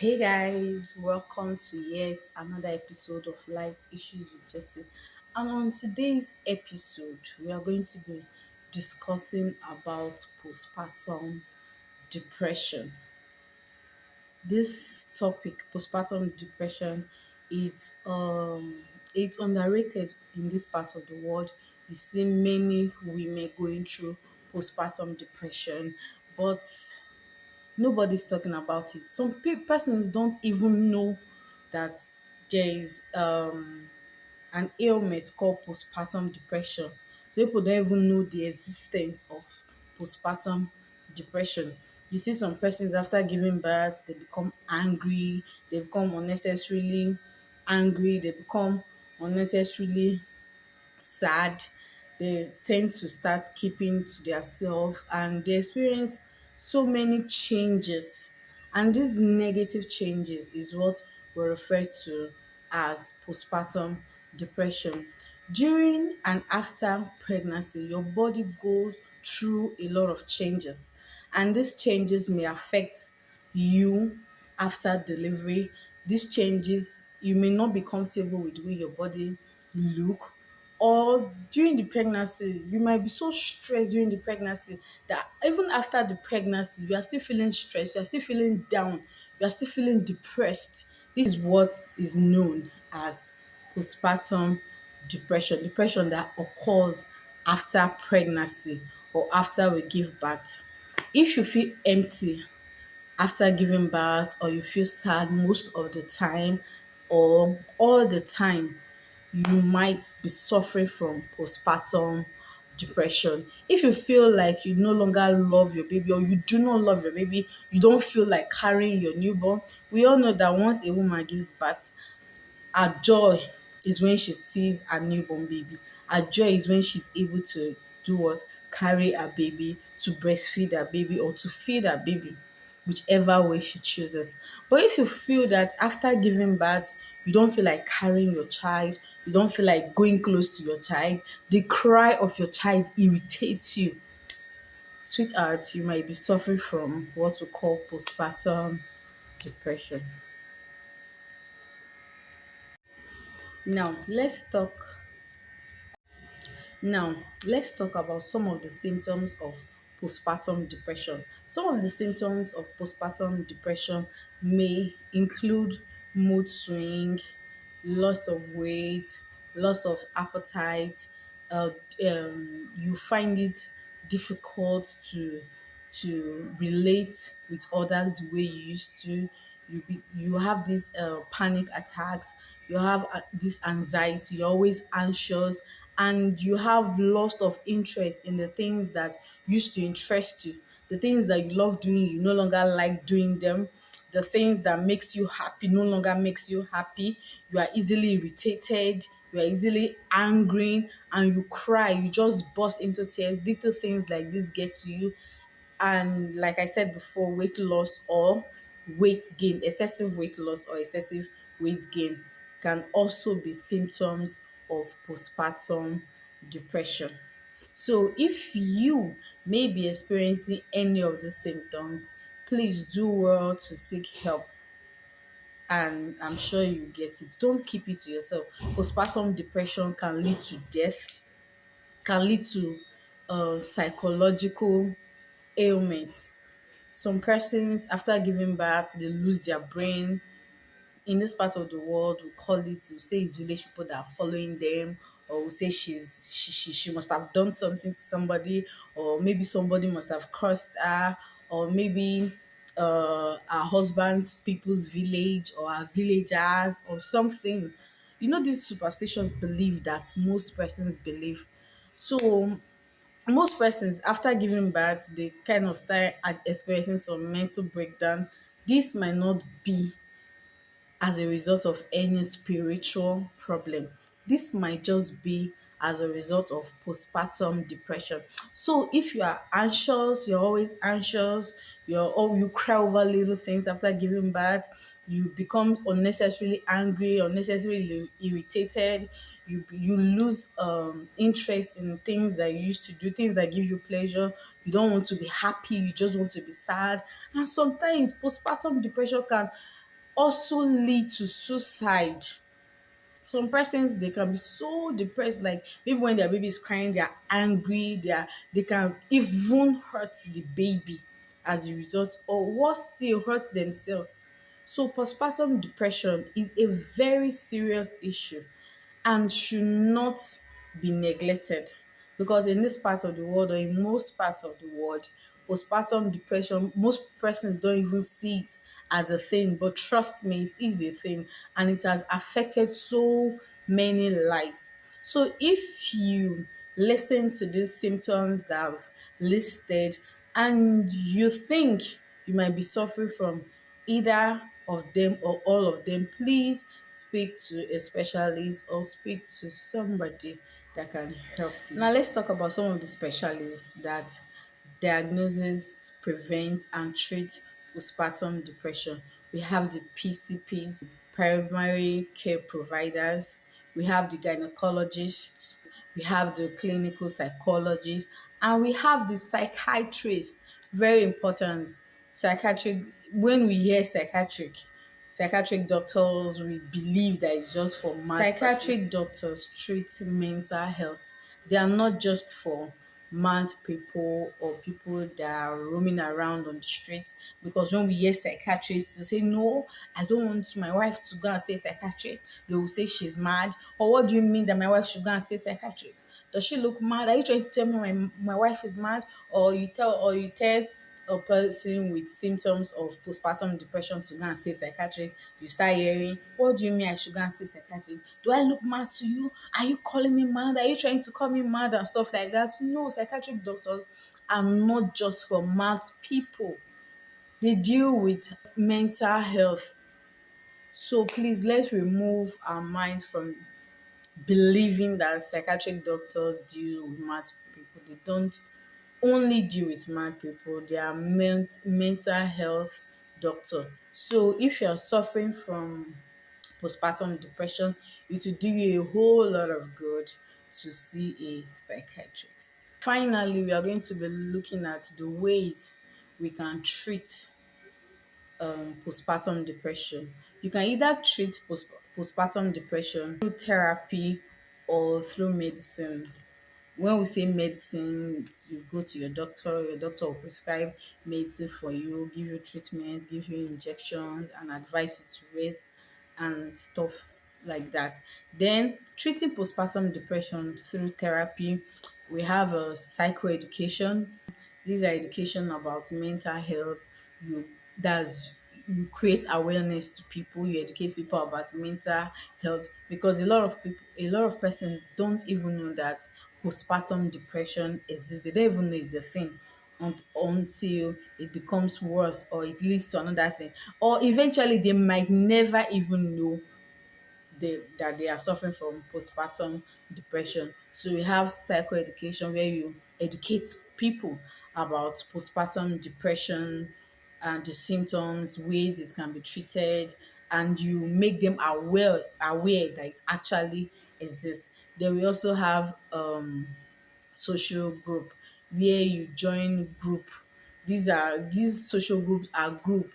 Hey guys, welcome to yet another episode of Life's Issues with Jesse. And on today's episode, we are going to be discussing about postpartum depression. This topic, postpartum depression, it's underrated in this part of the world. You see many women going through postpartum depression, but nobody's talking about it. Some persons don't even know that there is an ailment called postpartum depression. So people don't even know the existence of postpartum depression. You see some persons after giving birth, they become angry, they become unnecessarily angry, they become unnecessarily sad, they tend to start keeping to themselves and they experience so many changes. And these negative changes is what we refer to as postpartum depression. During and after pregnancy, your body goes through a lot of changes, and these changes may affect you after delivery. These changes, you may not be comfortable with the way your body look, or during the pregnancy you might be so stressed during the pregnancy that even after the pregnancy you are still feeling stressed, you are still feeling down, you are still feeling depressed. This is what is known as postpartum depression that occurs after pregnancy or after we give birth. If you feel empty after giving birth, or you feel sad most of the time or all the time, you might be suffering from postpartum depression. If you feel like you no longer love your baby, or you do not love your baby, you don't feel like carrying your newborn. We all know that once a woman gives birth, her joy is when she sees her newborn baby. Her joy is when she's able to do what? Carry her baby, to breastfeed her baby, or to feed her baby, whichever way she chooses. But if you feel that after giving birth, you don't feel like carrying your child, you don't feel like going close to your child, the cry of your child irritates you, sweetheart, you might be suffering from what we call postpartum depression. Now, Now, let's talk about some of the symptoms of postpartum depression. Some of the symptoms of postpartum depression may include mood swing, loss of weight, loss of appetite. Uh, you find it difficult to relate with others the way you used to. You have these panic attacks. You have this anxiety. You're always anxious, and you have loss of interest in the things that used to interest you. The things that you love doing, you no longer like doing them. The things that makes you happy no longer makes you happy. You are easily irritated, you are easily angry, and you cry, you just burst into tears. Little things like this get to you. And like I said before, weight loss or weight gain, excessive weight loss or excessive weight gain can also be symptoms of postpartum depression. So if you may be experiencing any of these symptoms, please do well to seek help, and I'm sure you get it. Don't keep it to yourself. Postpartum depression can lead to death, can lead to psychological ailments. Some persons after giving birth, they lose their brain. In this part of the world, we call it, we say it's village people that are following them, or we say she must have done something to somebody, or maybe somebody must have cursed her, or maybe her husband's people's village or our villagers or something. You know, these superstitious belief that most persons believe. So most persons after giving birth, they kind of start experiencing some mental breakdown. This might not be as a result of any spiritual problem. This might just be as a result of postpartum depression. So if you are anxious, you're always anxious, you cry over little things after giving birth, you become unnecessarily angry, unnecessarily irritated, you lose interest in things that you used to do, things that give you pleasure, you don't want to be happy, you just want to be sad. And sometimes postpartum depression can also lead to suicide. Some persons, they can be so depressed, like maybe when their baby is crying, they are angry, they can even hurt the baby as a result, or worse still, hurt themselves. So postpartum depression is a very serious issue and should not be neglected, because in this part of the world, or in most parts of the world, postpartum depression, most persons don't even see it as a thing, but trust me, it is a thing, and it has affected so many lives. So if you listen to these symptoms that I've listed and you think you might be suffering from either of them or all of them, please speak to a specialist or speak to somebody that can help you. Now, let's talk about some of the specialists that diagnoses, prevent, and treat postpartum depression. We have the PCPs, primary care providers, we have the gynecologists, we have the clinical psychologists, and we have the psychiatrists. Very important. Psychiatric, when we hear psychiatric doctors, we believe that it's just for mad psychiatric doctors treat mental health. They are not just for mad people or people that are roaming around on the street. Because when we hear psychiatrists, they say, no, I don't want my wife to go and say psychiatric. They will say she's mad. Or what do you mean that my wife should go and say psychiatric? Does she look mad? Are you trying to tell me my wife is mad? Or you tell a person with symptoms of postpartum depression to go and see psychiatric, you start hearing, what do you mean I should go and see psychiatric? Do I look mad to you? Are you calling me mad? Are you trying to call me mad and stuff like that? No, psychiatric doctors are not just for mad people. They deal with mental health. So please, let's remove our mind from believing that psychiatric doctors deal with mad people. They don't only deal with mad people. They are mental health doctor. So if you're suffering from postpartum depression, it will do you a whole lot of good to see a psychiatrist. Finally, we are going to be looking at the ways we can treat postpartum depression. You can either treat postpartum depression through therapy or through medicine. When we say medicine, you go to your doctor will prescribe medicine for you, give you treatment, give you injections, and advise you to rest and stuff like that. Then treating postpartum depression through therapy, we have a psychoeducation. These are education about mental health. You that's you create awareness to people, you educate people about mental health, because a lot of persons don't even know that postpartum depression exists. They don't even know it's a thing until it becomes worse or it leads to another thing. Or eventually they might never even know that they are suffering from postpartum depression. So we have psychoeducation where you educate people about postpartum depression and the symptoms, ways it can be treated, and you make them aware that it actually exists. Then we also have social group where you join group. These social groups are group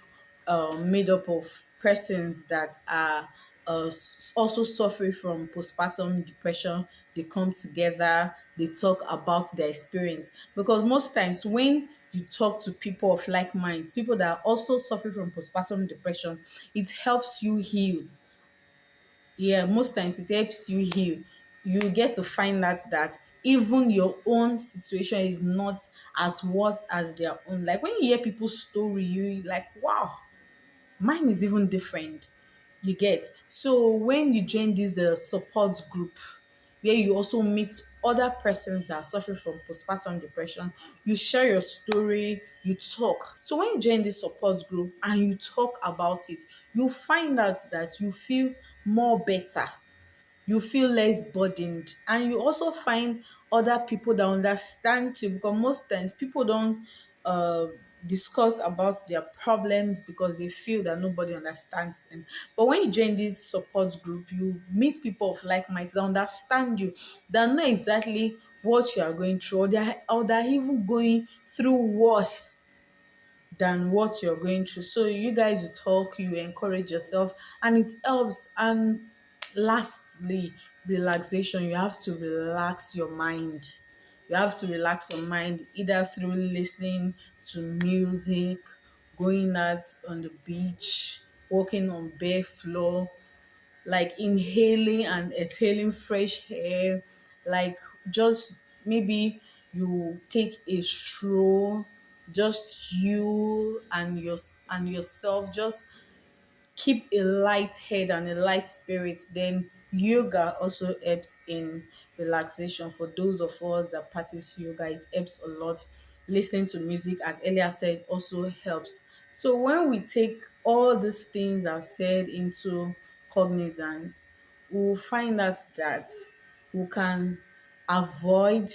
made up of persons that are also suffering from postpartum depression. They come together, they talk about their experience, because most times when you talk to people of like minds, people that are also suffering from postpartum depression, it helps you heal. Yeah, most times it helps you heal. You get to find out that even your own situation is not as worse as their own. Like when you hear people's story, you like, wow, mine is even different. You get. So when you join this support group where you also meet other persons that are suffering from postpartum depression, you share your story, you talk. So when you join this support group and you talk about it, you find out that you feel more better, you feel less burdened, and you also find other people that understand you, because most times people don't uh discuss about their problems because they feel that nobody understands them. But when you join this support group, you meet people of like minds that understand you, that know exactly what you are going through, or they're even going through worse than what you're going through. So you guys, you talk, you encourage yourself, and it helps. And lastly, relaxation. You have to relax your mind. You have to relax your mind either through listening to music, going out on the beach, walking on bare floor, like inhaling and exhaling fresh air, like just maybe you take a stroll, just you and yourself, just keep a light head and a light spirit. Then yoga also helps in relaxation. For those of us that practice yoga, it helps a lot. Listening to music, as earlier said, also helps. So when we take all these things I've said into cognizance, we'll find out that we can avoid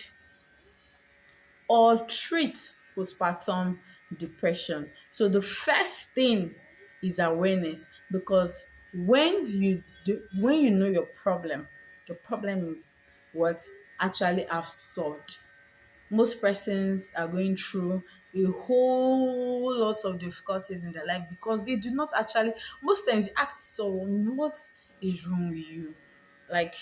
or treat postpartum depression. So the first thing is awareness, because when you know your problem is what actually have solved. Most persons are going through a whole lot of difficulties in their life because they do not actually, most times you ask someone what is wrong with you, like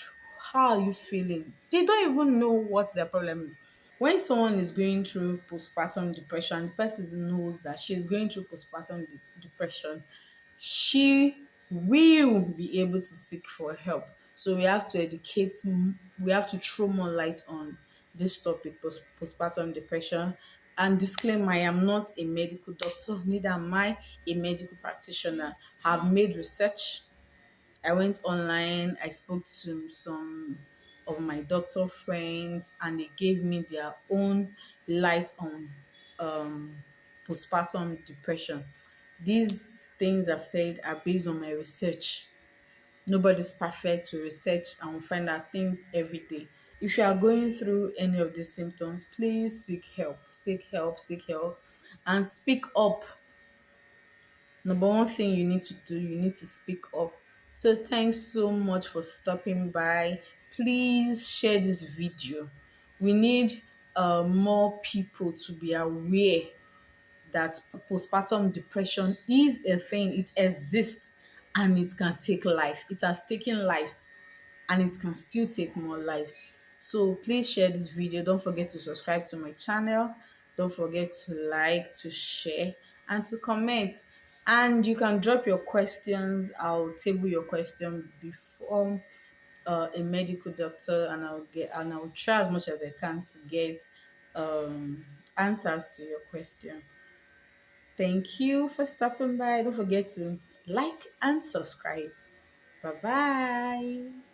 how are you feeling, they don't even know what their problem is. When someone is going through postpartum depression, the person knows that she is going through postpartum depression, she will be able to seek for help. So we have to educate, we have to throw more light on this topic, postpartum depression. And disclaimer, I am not a medical doctor, neither am I a medical practitioner. I've made research, I went online, I spoke to some of my doctor friends, and they gave me their own light on um, postpartum depression. These things I've said are based on my research. Nobody's perfect. We research and we find out things every day. If you are going through any of these symptoms, please seek help. Seek help, seek help, and speak up. Number one thing you need to do, you need to speak up. So thanks so much for stopping by. Please share this video. We need more people to be aware that postpartum depression is a thing, it exists, and it can take life. It has taken lives, and it can still take more life. So please share this video. Don't forget to subscribe to my channel. Don't forget to like, to share, and to comment. And you can drop your questions. I'll table your question before a medical doctor, and I'll try as much as I can to get answers to your question. Thank you for stopping by. Don't forget to like and subscribe. Bye bye.